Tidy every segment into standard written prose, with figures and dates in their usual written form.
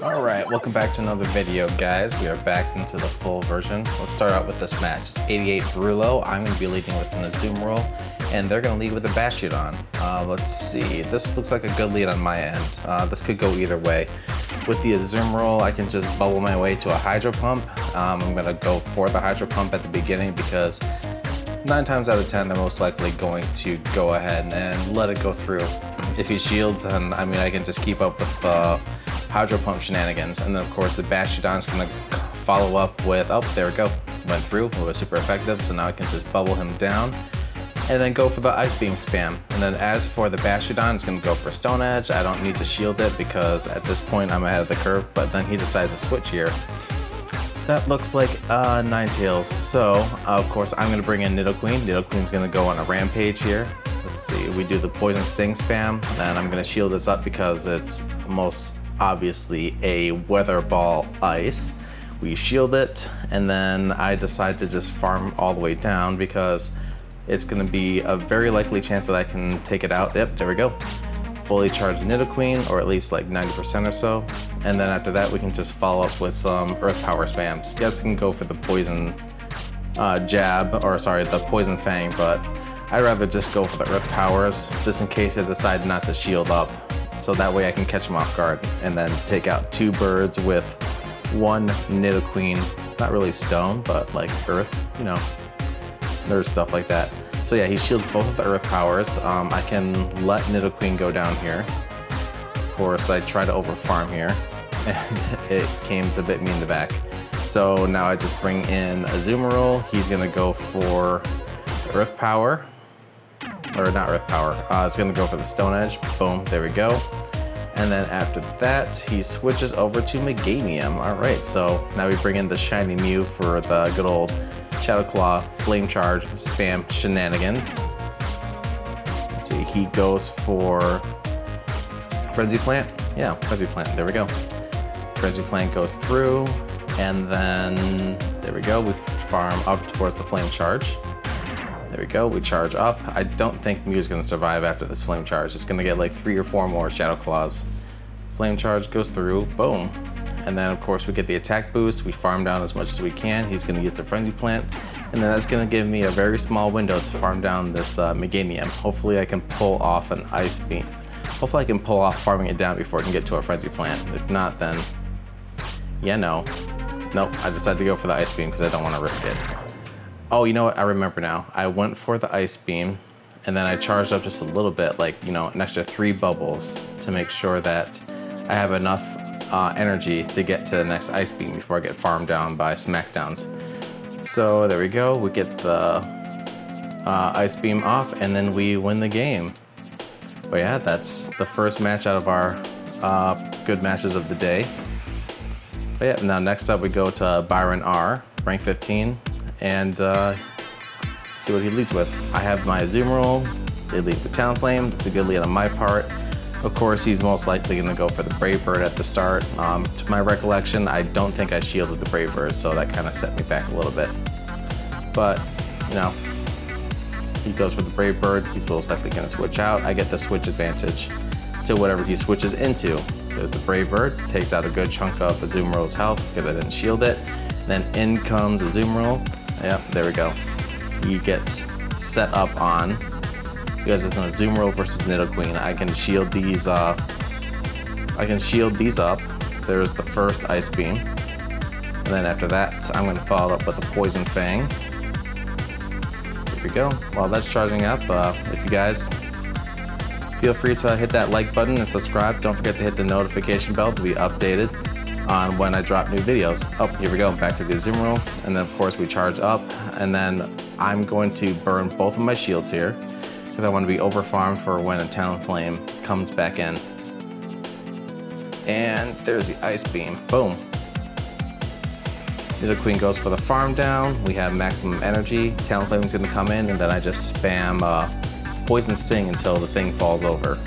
Alright, welcome back to another video, guys. We are back into the full version. Let's start out with this match. It's 88 Brulo. I'm going to be leading with an Azumarill, and they're going to lead with a Bastiodon. Let's see. This looks like a good lead on my end. This could go either way. With the Azumarill, I can just bubble my way to a Hydro Pump. I'm going to go for the Hydro Pump at the beginning because 9 times out of 10, they're most likely going to go ahead and let it go through. If he shields, then I mean, I can just keep up with the Hydro Pump shenanigans. And then of course the Bastiodon's gonna follow up with, oh, there we go. Went through, it was super effective. So now I can just bubble him down and then go for the Ice Beam spam. And then as for the Bastiodon, it's gonna go for Stone Edge. I don't need to shield it because at this point I'm ahead of the curve, but then he decides to switch here. That looks like Ninetales. So of course I'm gonna bring in Nidoqueen. Nidoqueen's gonna go on a rampage here. Let's see, we do the Poison Sting spam, and I'm gonna shield this up because it's most obviously a Weather Ball Ice. We shield it, and then I decide to just farm all the way down because it's gonna be a very likely chance that I can take it out. Yep, there we go. Fully charged Nidoqueen, or at least like 90% or so. And then after that, we can just follow up with some Earth Power spams. Yes, can go for the Poison Jab, or sorry, the Poison Fang, but I'd rather just go for the Earth Powers, just in case I decide not to shield up. So that way I can catch him off guard and then take out 2 birds with 1 Nidoqueen. Not really stone, but like earth, you know, nerd stuff like that. So yeah, he shields both of the Earth Powers. I can let Nidoqueen go down here. Of course, I try to over farm here, and it came to bit me in the back. So now I just bring in Azumarill. He's gonna go for Earth Power. Or not Earth Power, it's gonna go for the Stone Edge. Boom, there we go. And then after that, he switches over to Meganium. All right, so now we bring in the Shiny Mew for the good old Shadow Claw, Flame Charge, spam shenanigans. Let's see, he goes for Frenzy Plant. Yeah, Frenzy Plant, there we go. Frenzy Plant goes through, and then there we go. We farm up towards the Flame Charge. There we go, we charge up. I don't think Mew's gonna survive after this Flame Charge. It's gonna get like 3 or 4 more Shadow Claws. Flame Charge goes through, boom. And then of course we get the attack boost. We farm down as much as we can. He's gonna use the Frenzy Plant. And then that's gonna give me a very small window to farm down this Meganium. Hopefully I can pull off an Ice Beam. Hopefully I can pull off farming it down before I can get to a Frenzy Plant. If not, then, yeah, no. Nope, I decided to go for the Ice Beam because I don't wanna risk it. Oh, you know what? I remember now. I went for the Ice Beam, and then I charged up just a little bit, like, you know, an extra 3 bubbles to make sure that I have enough energy to get to the next Ice Beam before I get farmed down by Smackdowns. So there we go. We get the Ice Beam off, and then we win the game. But yeah, that's the first match out of our good matches of the day. But yeah, now next up we go to Byron R, rank 15. And see what he leads with. I have my Azumarill. They lead with Talonflame. That's a good lead on my part. Of course, he's most likely going to go for the Brave Bird at the start. To my recollection, I don't think I shielded the Brave Bird, so that kind of set me back a little bit. But, you know, he goes for the Brave Bird. He's most likely going to switch out. I get the switch advantage to whatever he switches into. There's the Brave Bird. Takes out a good chunk of Azumarill's health because I didn't shield it. Then in comes Azumarill. Yep, there we go. He gets set up on. You guys, it's an Azumarill versus Nidoqueen. I can shield these. I can shield these up. There's the first Ice Beam, and then after that, I'm going to follow up with a Poison Fang. There we go. While that's charging up, if you guys feel free to hit that like button and subscribe. Don't forget to hit the notification bell to be updated on when I drop new videos. Oh, here we go, back to the Azumarill. And then of course we charge up, and then I'm going to burn both of my shields here because I want to be over farmed for when a Talonflame comes back in. And there's the Ice Beam, boom. Nidoqueen goes for the farm down. We have maximum energy. Talonflame is gonna come in, and then I just spam Poison Sting until the thing falls over.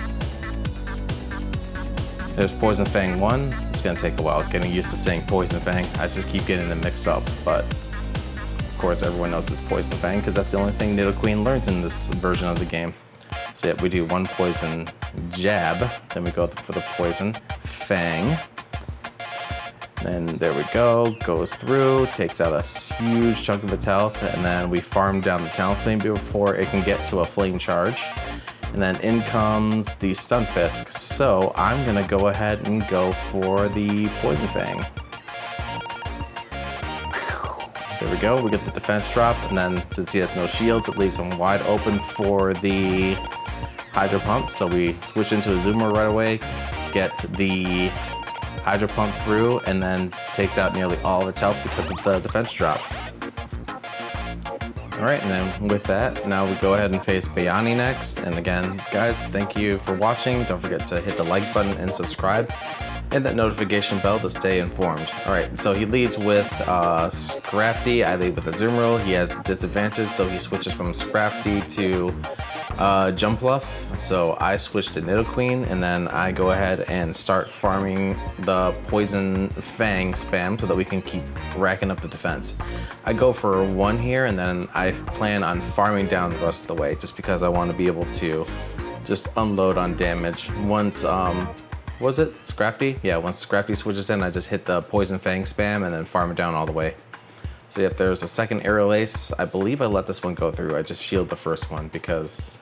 There's Poison Fang 1. It's gonna take a while getting used to saying Poison Fang. I just keep getting them mixed up, but of course everyone knows it's Poison Fang because that's the only thing Nidoqueen learns in this version of the game. So yeah, we do 1 Poison Jab, then we go for the Poison Fang. And there we go, goes through, takes out a huge chunk of its health, and then we farm down the Talonflame before it can get to a flame charge. And then in comes the Stunfisk. So I'm gonna go ahead and go for the Poison Fang. There we go, we get the defense drop, and then since he has no shields, it leaves him wide open for the Hydro Pump. So we switch into a Zoomer right away, get the Hydro Pump through, and then takes out nearly all of its health because of the defense drop. All right, and then with that, now we go ahead and face Bayani next. And again, guys, thank you for watching. Don't forget to hit the like button and subscribe, and that notification bell to stay informed. All right, so he leads with Scrafty. I lead with Azumarill. He has disadvantage, so he switches from Scrafty to Jumpluff. So I switch to Nidoqueen, and then I go ahead and start farming the Poison Fang spam so that we can keep racking up the defense. I go for 1 here, and then I plan on farming down the rest of the way just because I want to be able to just unload on damage. Once, was it Scrafty? Yeah, once Scrafty switches in, I just hit the Poison Fang spam and then farm it down all the way. So yep, there's a second Aerial Ace. I believe I let this one go through. I just shield the first one because,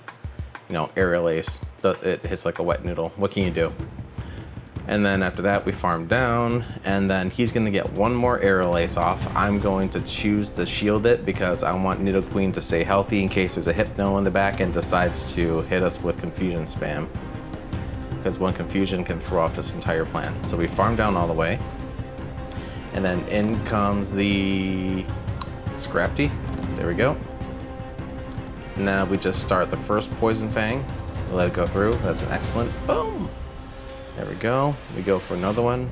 you know, Aerial Ace, it hits like a wet noodle. What can you do? And then after that, we farm down, and then he's gonna get 1 more Aerial Ace off. I'm going to choose to shield it because I want Nidoqueen to stay healthy in case there's a Hypno in the back and decides to hit us with Confusion spam. Because 1 Confusion can throw off this entire plan. So we farm down all the way. And then in comes the Scrafty. There we go. Now we just start the first Poison Fang. We let it go through. That's an excellent. Boom! There we go. We go for another one.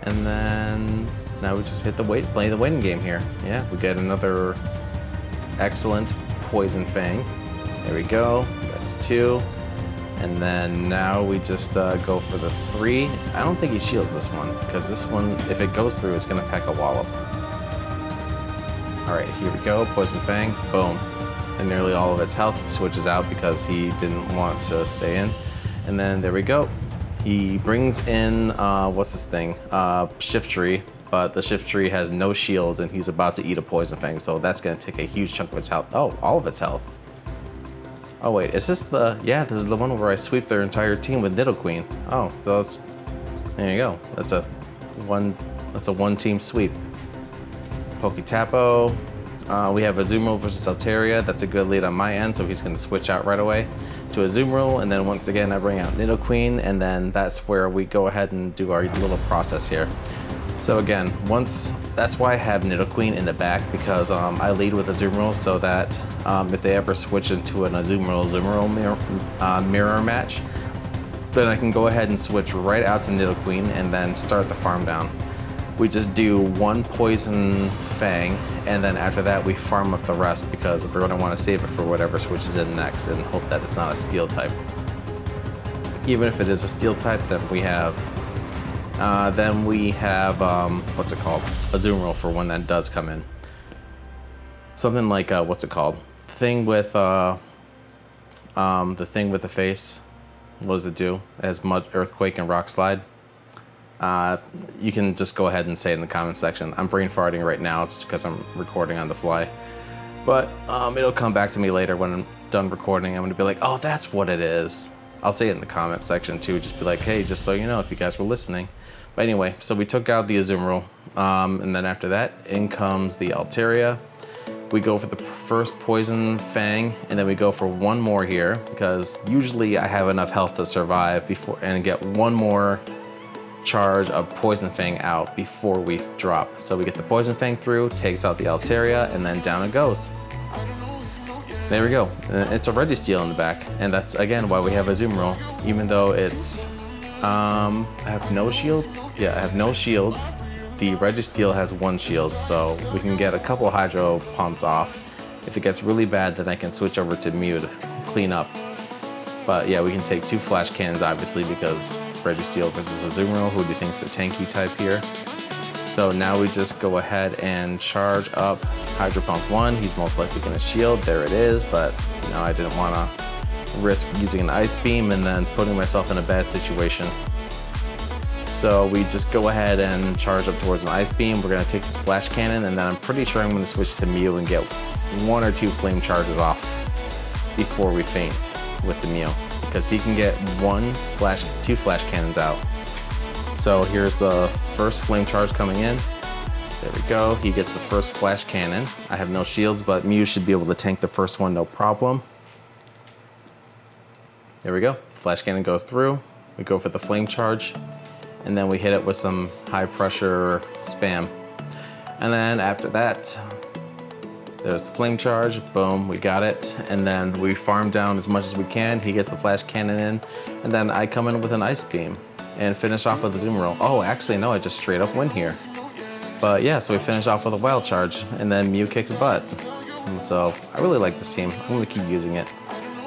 And then now we just hit the play the waiting game here. Yeah, we get another excellent Poison Fang. There we go. That's 2. And then now we just go for the 3. I don't think he shields this one, because this one, if it goes through, it's gonna pack a wallop. All right, here we go, Poison Fang, boom. And nearly all of its health switches out because he didn't want to stay in. And then there we go. He brings in, what's this thing? Shiftry, but the Shiftry has no shields and he's about to eat a Poison Fang, so that's gonna take a huge chunk of its health. Oh, all of its health. Oh wait, is this the, yeah, this is the one where I sweep their entire team with Nidoqueen. Oh, so that's, there you go. That's a one team sweep. Poketapo. We have Azumarill versus Altaria. That's a good lead on my end, so he's gonna switch out right away to Azumarill, and then once again I bring out Nidoqueen, and then that's where we go ahead and do our little process here. So again, that's why I have Nidoqueen in the back, because I lead with Azumarill so that if they ever switch into an Azumarill mirror match, then I can go ahead and switch right out to Nidoqueen and then start the farm down. We just do 1 Poison Fang, and then after that we farm up the rest because we're going to want to save it for whatever switches in next and hope that it's not a Steel type. Even if it is a Steel type, then we have what's it called? Azumarill for when that does come in. Something like what's it called? The thing with the face. What does it do? It has Mud, Earthquake, and Rock Slide. You can just go ahead and say it in the comment section. I'm brain farting right now just because I'm recording on the fly. But it'll come back to me later when I'm done recording. I'm gonna be like, oh, that's what it is. I'll say it in the comment section too. Just be like, hey, just so you know, if you guys were listening. But anyway, so we took out the Azumarill, and then after that, in comes the Altaria. We go for the first Poison Fang, and then we go for 1 more here, because usually I have enough health to survive before and get 1 more charge of Poison Fang out before we drop. So we get the Poison Fang through, takes out the Altaria, and then down it goes. There we go. It's a Registeel in the back, and that's again why we have Azumarill, even though it's I have no shields. Yeah, I have no shields. The Registeel has 1 shield, so we can get a couple Hydro Pumps off. If it gets really bad, then I can switch over to Mew to clean up. But yeah, we can take 2 Flash Cannons, obviously, because Registeel versus Azumarill, who do you think's the tanky type here. So now we just go ahead and charge up Hydro Pump 1. He's most likely going to shield. There it is, but you know, I didn't want to risk using an Ice Beam and then putting myself in a bad situation. So we just go ahead and charge up towards an Ice Beam. We're gonna take the Splash Cannon, and then I'm pretty sure I'm gonna switch to Mew and get 1 or 2 flame charges off before we faint with the Mew, because he can get 2 Flash Cannons out. So here's the first flame charge coming in. There we go, he gets the first Flash Cannon. I have no shields, but Mew should be able to tank the first one, no problem. There we go, Flash Cannon goes through. We go for the flame charge, and then we hit it with some high pressure spam. And then after that, there's the flame charge, boom, we got it. And then we farm down as much as we can. He gets the Flash Cannon in, and then I come in with an Ice Beam and finish off with the Azumarill. Oh, actually no, I just straight up win here. But yeah, so we finish off with a Wild Charge, and then Mew kicks butt. And so I really like this team. I'm gonna keep using it.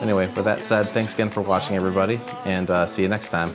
Anyway, with that said, thanks again for watching, everybody, and see you next time.